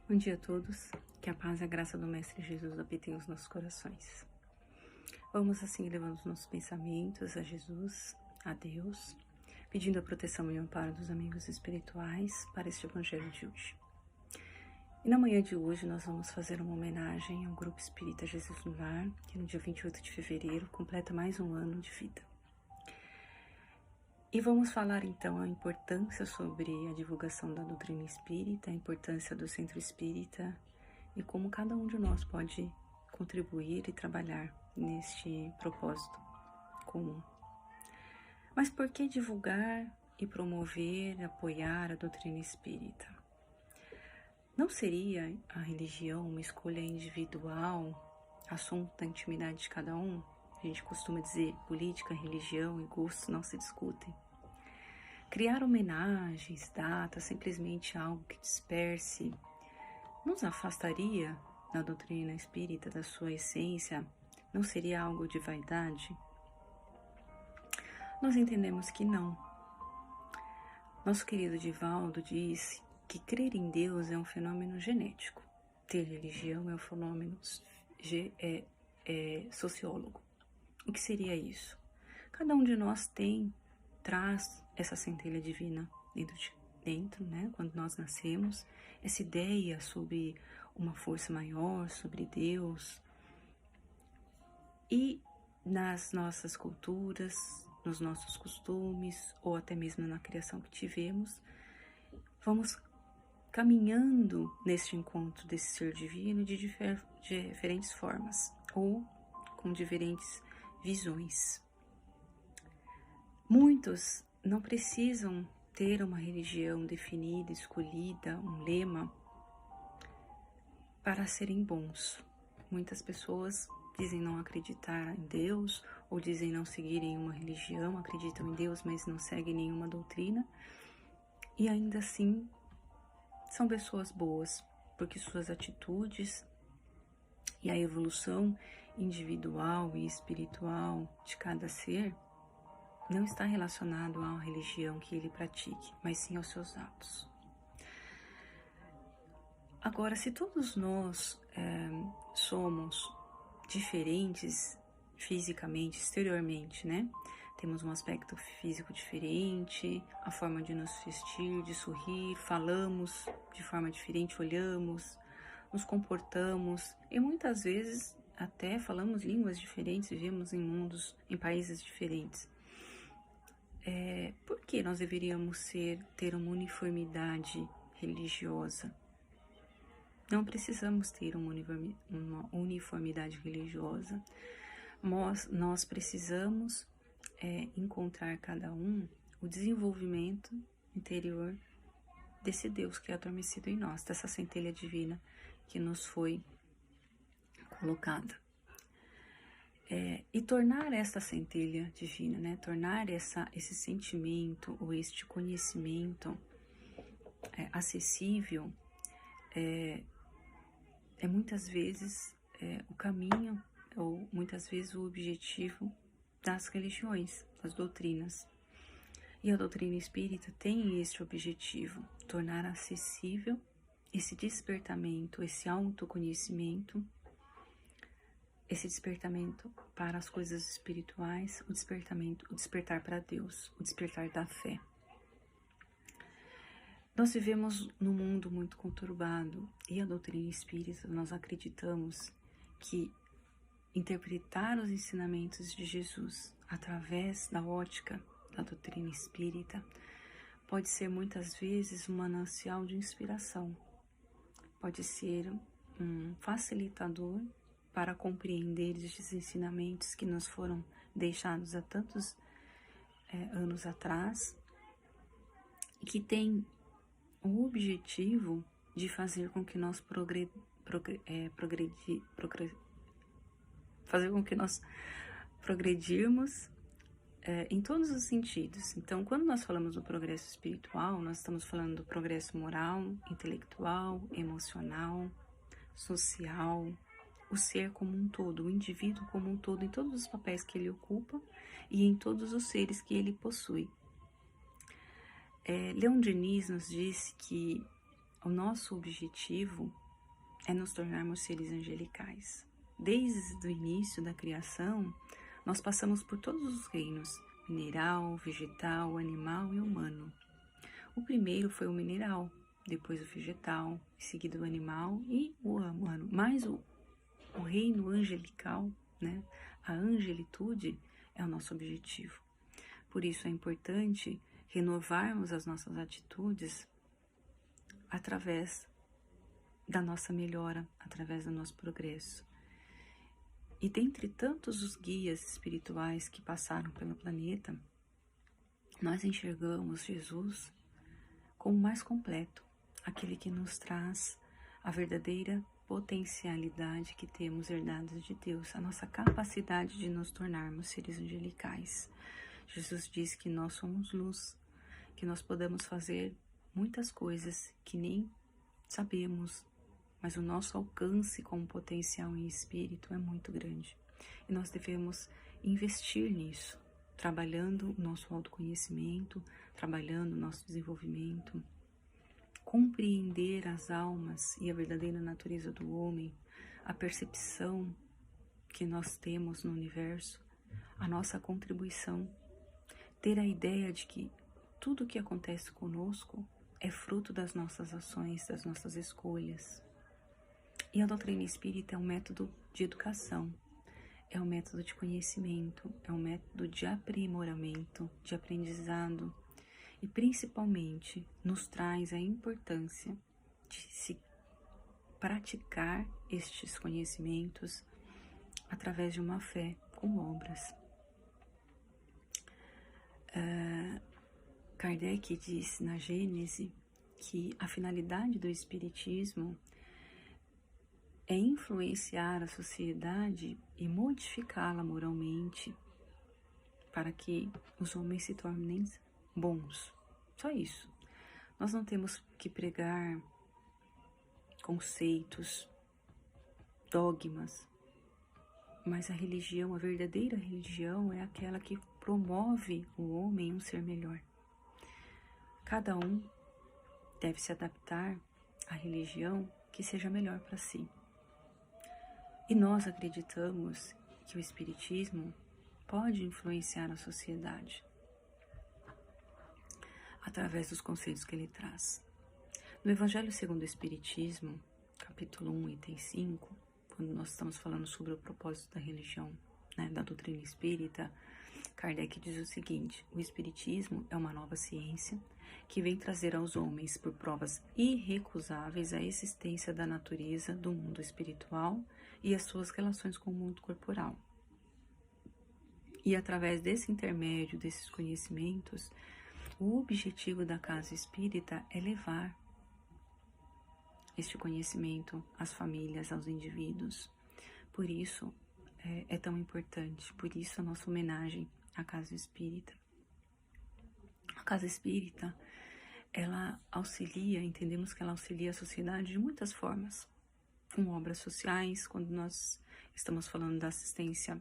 Bom dia a todos, que a paz e a graça do Mestre Jesus habitem os nossos corações. Vamos assim elevando os nossos pensamentos a Jesus, a Deus, pedindo a proteção e o amparo dos amigos espirituais para este Evangelho de hoje. E na manhã de hoje nós vamos fazer uma homenagem ao Grupo Espírita Jesus no Lar, que no dia 28 de fevereiro completa mais um ano de vida. E vamos falar então a importância sobre a divulgação da doutrina espírita, a importância do centro espírita e como cada um de nós pode contribuir e trabalhar neste propósito comum. Mas por que divulgar e promover, apoiar a doutrina espírita? Não seria a religião uma escolha individual, assunto da intimidade de cada um? A gente costuma dizer política, religião e gostos não se discutem. Criar homenagens, datas, simplesmente algo que disperse, nos afastaria da doutrina espírita, da sua essência? Não seria algo de vaidade? Nós entendemos que não. Nosso querido Divaldo disse que crer em Deus é um fenômeno genético. Ter religião é um fenômeno sociólogo. O que seria isso? Cada um de nós traz essa centelha divina dentro, né? Quando nós nascemos, essa ideia sobre uma força maior, sobre Deus. E nas nossas culturas, nos nossos costumes, ou até mesmo na criação que tivemos, vamos caminhando neste encontro desse ser divino de diferentes formas, ou com diferentes visões. Muitos não precisam ter uma religião definida, escolhida, um lema para serem bons. Muitas pessoas dizem não acreditar em Deus, ou dizem não seguirem uma religião, acreditam em Deus, mas não seguem nenhuma doutrina, e ainda assim são pessoas boas, porque suas atitudes e a evolução individual e espiritual de cada ser não está relacionado à religião que ele pratique, mas sim aos seus atos. Agora, se todos nós somos diferentes fisicamente, exteriormente, né? Temos um aspecto físico diferente, a forma de nos vestir, de sorrir, falamos de forma diferente, olhamos, nos comportamos e muitas vezes até falamos línguas diferentes, vivemos em países diferentes. Por que nós deveríamos ter uma uniformidade religiosa? Não precisamos ter uma uniformidade religiosa, mas nós precisamos encontrar cada um o desenvolvimento interior desse Deus que é adormecido em nós, dessa centelha divina que nos foi colocada. E tornar essa centelha divina, né? Tornar esse sentimento ou este conhecimento acessível é muitas vezes o caminho ou muitas vezes o objetivo das religiões, das doutrinas. E a doutrina espírita tem este objetivo, tornar acessível esse despertamento, esse autoconhecimento, esse despertamento para as coisas espirituais, o despertar para Deus, o despertar da fé. Nós vivemos num mundo muito conturbado e a doutrina espírita, nós acreditamos que interpretar os ensinamentos de Jesus através da ótica da doutrina espírita pode ser muitas vezes um manancial de inspiração, pode ser um facilitador para compreender esses ensinamentos que nos foram deixados há tantos anos atrás e que tem o objetivo de fazer com que nós progredirmos em todos os sentidos. Então, quando nós falamos do progresso espiritual, nós estamos falando do progresso moral, intelectual, emocional, social, o ser como um todo, o indivíduo como um todo, em todos os papéis que ele ocupa e em todos os seres que ele possui. Leon Denis nos disse que o nosso objetivo é nos tornarmos seres angelicais. Desde o início da criação, nós passamos por todos os reinos, mineral, vegetal, animal e humano. O primeiro foi o mineral, depois o vegetal, em seguida o animal e o humano. Mas o reino angelical, né, a angelitude é o nosso objetivo. Por isso é importante renovarmos as nossas atitudes através da nossa melhora, através do nosso progresso. E dentre tantos os guias espirituais que passaram pelo planeta, nós enxergamos Jesus como o mais completo, aquele que nos traz a verdadeira potencialidade que temos herdados de Deus, a nossa capacidade de nos tornarmos seres angelicais. Jesus diz que nós somos luz, que nós podemos fazer muitas coisas que nem sabemos, mas o nosso alcance como potencial em espírito é muito grande. E nós devemos investir nisso, trabalhando o nosso autoconhecimento, trabalhando o nosso desenvolvimento, compreender as almas e a verdadeira natureza do homem, a percepção que nós temos no universo, a nossa contribuição, ter a ideia de que tudo o que acontece conosco é fruto das nossas ações, das nossas escolhas. E a doutrina espírita é um método de educação, é um método de conhecimento, é um método de aprimoramento, de aprendizado e principalmente nos traz a importância de se praticar estes conhecimentos através de uma fé com obras. Kardec disse na Gênese que a finalidade do Espiritismo é influenciar a sociedade e modificá-la moralmente para que os homens se tornem bons. Só isso. Nós não temos que pregar conceitos, dogmas, mas a religião, a verdadeira religião é aquela que promove o homem um ser melhor. Cada um deve se adaptar à religião que seja melhor para si. E nós acreditamos que o Espiritismo pode influenciar a sociedade através dos conceitos que ele traz. No Evangelho segundo o Espiritismo, capítulo 1, item 5, quando nós estamos falando sobre o propósito da religião, né, da doutrina espírita, Kardec diz o seguinte: o Espiritismo é uma nova ciência que vem trazer aos homens, por provas irrecusáveis, a existência da natureza do mundo espiritual e as suas relações com o mundo corporal. E através desse intermédio, desses conhecimentos, o objetivo da casa espírita é levar este conhecimento às famílias, aos indivíduos. Por isso é tão importante, por isso a nossa homenagem à casa espírita. A casa espírita, ela auxilia, entendemos que ela auxilia a sociedade de muitas formas, com obras sociais, quando nós estamos falando da assistência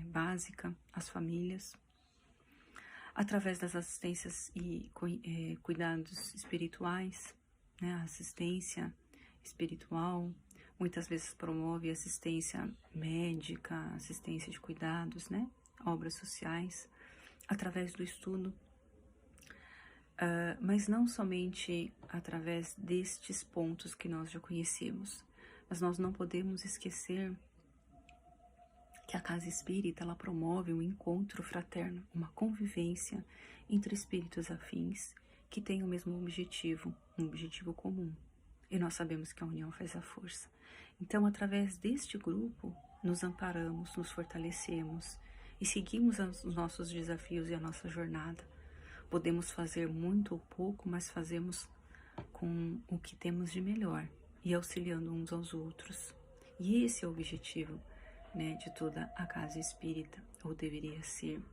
básica às famílias, através das assistências e cuidados espirituais, né, a assistência espiritual, muitas vezes promove assistência médica, assistência de cuidados, né, obras sociais, através do estudo, mas não somente através destes pontos que nós já conhecemos, mas nós não podemos esquecer que a casa espírita, ela promove um encontro fraterno, uma convivência entre espíritos afins que têm o mesmo objetivo, um objetivo comum. E nós sabemos que a união faz a força. Então, através deste grupo, nos amparamos, nos fortalecemos e seguimos os nossos desafios e a nossa jornada. Podemos fazer muito ou pouco, mas fazemos com o que temos de melhor e auxiliando uns aos outros. E esse é o objetivo, né, de toda a casa espírita, ou deveria ser.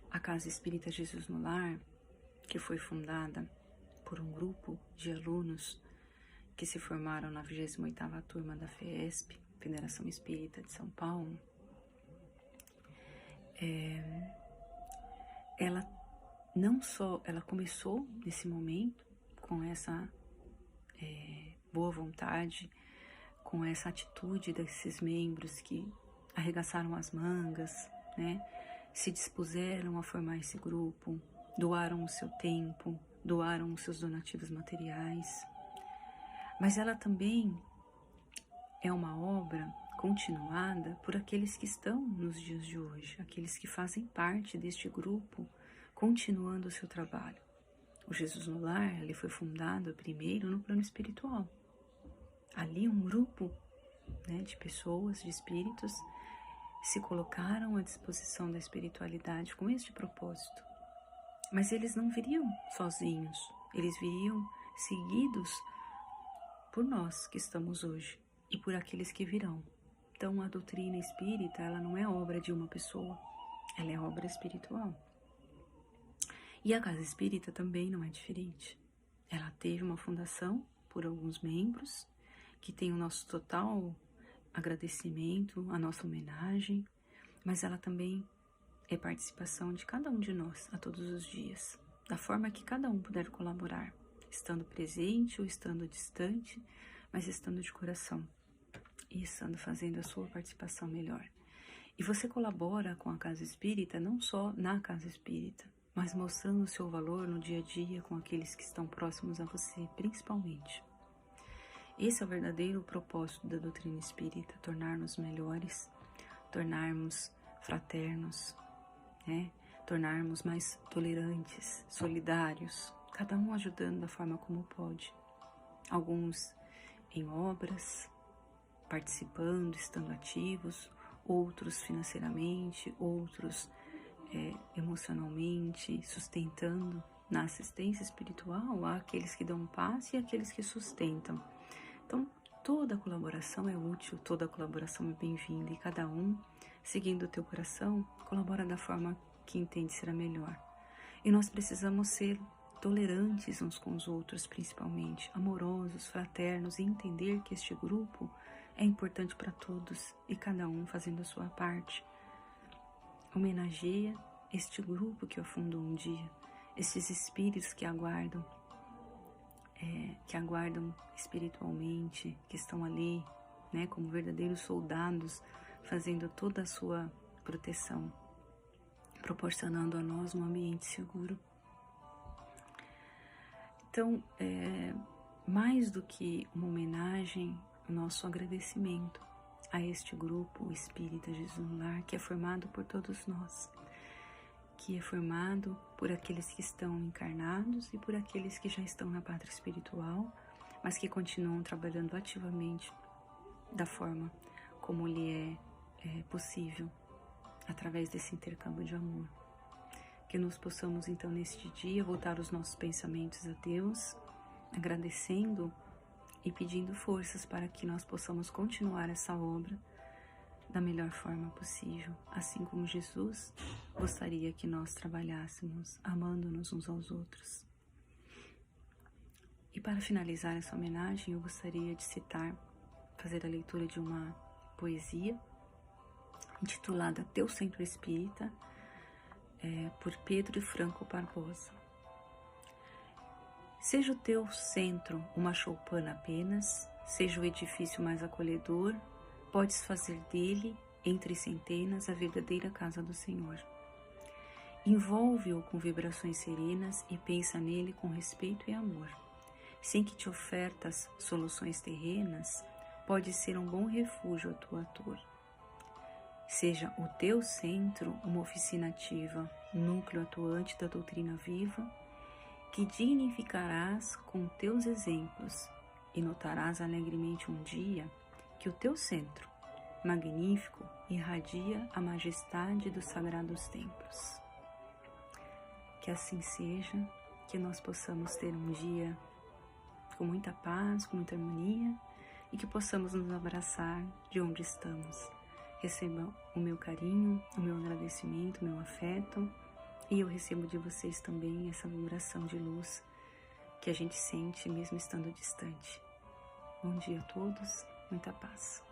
A Casa Espírita Jesus no Lar, que foi fundada por um grupo de alunos que se formaram na 28ª turma da FESP, Federação Espírita de São Paulo, ela começou nesse momento com essa boa vontade, com essa atitude desses membros que arregaçaram as mangas, né? Se dispuseram a formar esse grupo, doaram o seu tempo, doaram os seus donativos materiais. Mas ela também é uma obra continuada por aqueles que estão nos dias de hoje, aqueles que fazem parte deste grupo, continuando o seu trabalho. O Jesus no Lar, ele foi fundado primeiro no plano espiritual. Ali um grupo, né, de pessoas, de espíritos, se colocaram à disposição da espiritualidade com este propósito. Mas eles não viriam sozinhos, eles viriam seguidos por nós que estamos hoje e por aqueles que virão. Então a doutrina espírita, ela não é obra de uma pessoa, ela é obra espiritual. E a Casa Espírita também não é diferente. Ela teve uma fundação por alguns membros, que tem o nosso total agradecimento, a nossa homenagem, mas ela também é participação de cada um de nós a todos os dias, da forma que cada um puder colaborar, estando presente ou estando distante, mas estando de coração e estando fazendo a sua participação melhor. E você colabora com a Casa Espírita não só na Casa Espírita, mas mostrando o seu valor no dia a dia com aqueles que estão próximos a você, principalmente. Esse é o verdadeiro propósito da doutrina espírita, tornar-nos melhores, tornarmos fraternos, né? Tornarmos mais tolerantes, solidários, cada um ajudando da forma como pode. Alguns em obras, participando, estando ativos, outros financeiramente, outros emocionalmente, sustentando na assistência espiritual, há aqueles que dão passe e aqueles que sustentam. Então, toda colaboração é útil, toda colaboração é bem-vinda e cada um, seguindo o teu coração, colabora da forma que entende ser a melhor. E nós precisamos ser tolerantes uns com os outros, principalmente, amorosos, fraternos, e entender que este grupo é importante para todos e cada um fazendo a sua parte. Homenageia este grupo que afundou um dia, esses espíritos que aguardam espiritualmente, que estão ali, né, como verdadeiros soldados, fazendo toda a sua proteção, proporcionando a nós um ambiente seguro. Então, mais do que uma homenagem, o nosso agradecimento a este grupo espírita Jesus no Lar, que é formado por todos nós, que é formado por aqueles que estão encarnados e por aqueles que já estão na pátria espiritual, mas que continuam trabalhando ativamente da forma como lhe é possível, através desse intercâmbio de amor. Que nós possamos então neste dia voltar os nossos pensamentos a Deus, agradecendo e pedindo forças para que nós possamos continuar essa obra da melhor forma possível, assim como Jesus gostaria que nós trabalhássemos, amando-nos uns aos outros. E para finalizar essa homenagem, eu gostaria de fazer a leitura de uma poesia intitulada Teu Centro Espírita, por Pedro Franco Barbosa. Seja o teu centro uma choupana apenas, seja o edifício mais acolhedor, podes fazer dele, entre centenas, a verdadeira casa do Senhor. Envolve-o com vibrações serenas e pensa nele com respeito e amor. Sem que te ofertas soluções terrenas, pode ser um bom refúgio a tua ator. Seja o teu centro uma oficina ativa, núcleo atuante da doutrina viva, que dignificarás com teus exemplos e notarás alegremente um dia que o teu centro, magnífico, irradia a majestade dos sagrados templos. Que assim seja, que nós possamos ter um dia com muita paz, com muita harmonia e que possamos nos abraçar de onde estamos. Receba o meu carinho, o meu agradecimento, o meu afeto. E eu recebo de vocês também essa vibração de luz que a gente sente mesmo estando distante. Bom dia a todos, muita paz.